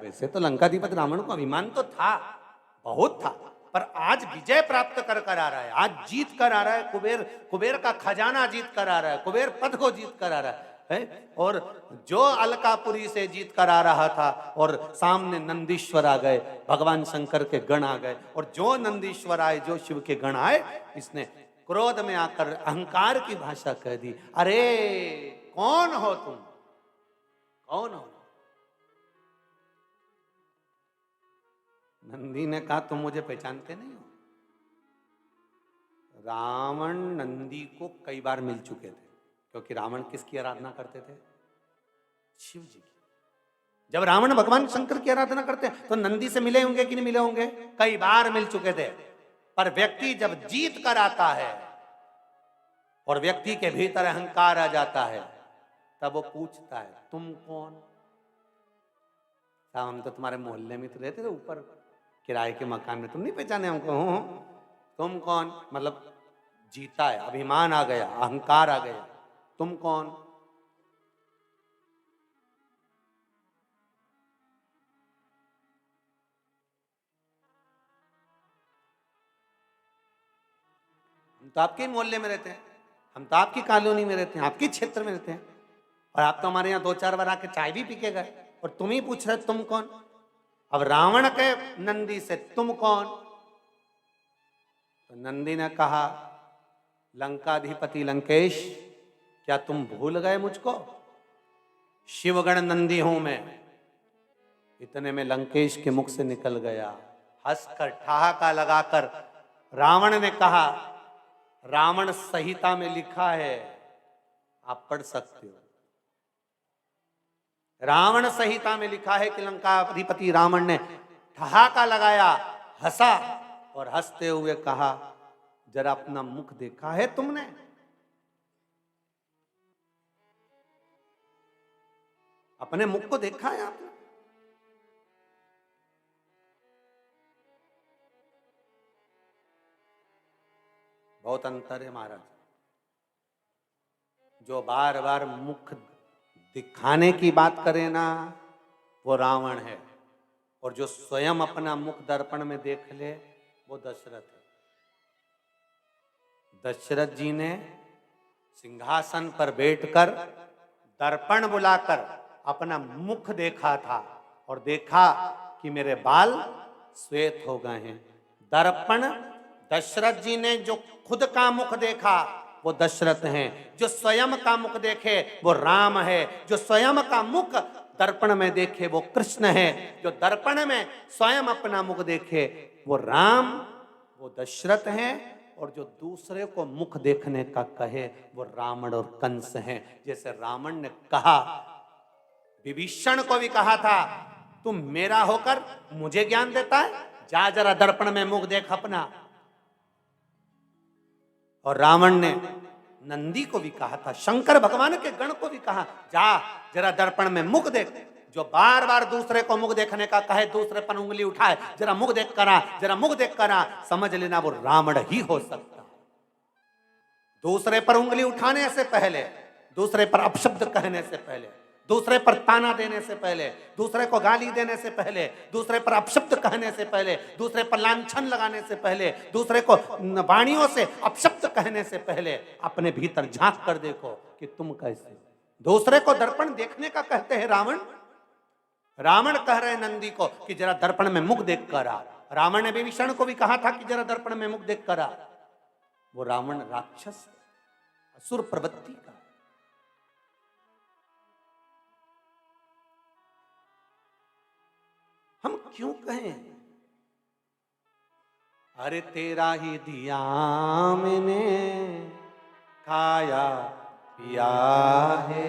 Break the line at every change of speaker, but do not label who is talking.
वैसे तो लंकाधिपति रावण को अभिमान तो था, बहुत था, पर आज विजय प्राप्त कर कर आ रहा है, आज जीत कर आ रहा है, कुबेर का खजाना जीत कर आ रहा है, कुबेर पद को जीत कर आ रहा है। और जो अलकापुरी से जीत कर आ रहा था और सामने नंदीश्वर आ गए, भगवान शंकर के गण आ गए, और जो नंदीश्वर आए, जो शिव के गण आए, इसने क्रोध में आकर अहंकार की भाषा कह दी, अरे कौन हो तुम, कौन हो? नंदी ने कहा तुम मुझे पहचानते नहीं हो। रावण नंदी को कई बार मिल चुके थे, क्योंकि रावण किसकी आराधना करते थे? शिव जी की। जब रावण भगवान शंकर की आराधना करते तो नंदी से मिले होंगे कि नहीं मिले होंगे? कई बार मिल चुके थे। पर व्यक्ति जब जीत कर आता है और व्यक्ति के भीतर अहंकार आ जाता है, तब वो पूछता है तुम कौन? साहब हम तो तुम्हारे मोहल्ले में तो रहते थे, ऊपर किराए के मकान में, तुम नहीं पहचाने हमको? हूं, तुम कौन? मतलब जीता है, अभिमान आ गया, अहंकार आ गया, तुम कौन? हम तो आपके मोहल्ले में रहते हैं, हम तो आपकी कॉलोनी में रहते हैं, आपके क्षेत्र में रहते हैं, और आप तो हमारे यहाँ 2-4 बार आके चाय भी पी के गए, और तुम ही पूछ रहे तुम कौन? अब रावण के नंदी से तुम कौन? तो नंदी ने कहा लंकाधिपति लंकेश, क्या तुम भूल गए मुझको? शिवगण नंदी हूं मैं। इतने में लंकेश के मुख से निकल गया, हंसकर ठहाका लगाकर रावण ने कहा, रावण संहिता में लिखा है, आप पढ़ सकते हो। रावण संहिता में लिखा है कि लंकाधिपति रावण ने ठहाका लगाया, हंसा, और हंसते हुए कहा, जरा अपना मुख देखा है तुमने? अपने मुख को देखा है आपने? बहुत अंतर है महाराज। जो बार बार मुख दिखाने की बात करे ना, वो रावण है, और जो स्वयं अपना मुख दर्पण में देख ले, वो दशरथ है। दशरथ जी ने सिंहासन पर बैठकर दर्पण बुलाकर अपना मुख देखा था, और देखा कि मेरे बाल श्वेत हो गए हैं। दर्पण दशरथ जी ने जो खुद का मुख देखा वो दशरथ हैं, जो स्वयं का मुख देखे वो राम है, जो स्वयं का मुख दर्पण में देखे वो कृष्ण है, जो दर्पण में स्वयं अपना मुख देखे वो राम, वो दशरथ हैं, और जो दूसरे को मुख देखने का कहे वो रावण और कंस हैं। जैसे रावण ने कहा, विभीषण को भी कहा था, तुम मेरा होकर मुझे ज्ञान देता है, जा जरा दर्पण में मुख देख अपना। और रावण ने नंदी को भी कहा था, शंकर भगवान के गण को भी कहा, जा जरा दर्पण में मुख देख। जो बार बार दूसरे को मुख देखने का कहे, दूसरे पर उंगली उठाए, जरा मुख देख करा, जरा मुख देख करा, समझ लेना वो रावण ही हो सकता। दूसरे पर उंगली उठाने से पहले, दूसरे पर अपशब्द कहने से पहले, दूसरे पर ताना देने से पहले, दूसरे को गाली देने से पहले, दूसरे पर अपशब्द कहने से पहले, दूसरे पर लांछन लगाने से पहले, दूसरे को वाणियों से अपशब्द कहने से पहले अपने भीतर झांक कर देखो कि तुम कैसे। दूसरे को दर्पण देखने का कहते हैं रावण। रावण कह रहे नंदी को कि जरा दर्पण में मुख देख कर आ। रावण ने विभीषण को भी कहा था कि जरा दर्पण में मुख देख कर आ। वो रावण राक्षस, असुर प्रवृत्ति का। हम क्यों कहें, अरे तेरा ही दिया मैंने, खाया पिया है।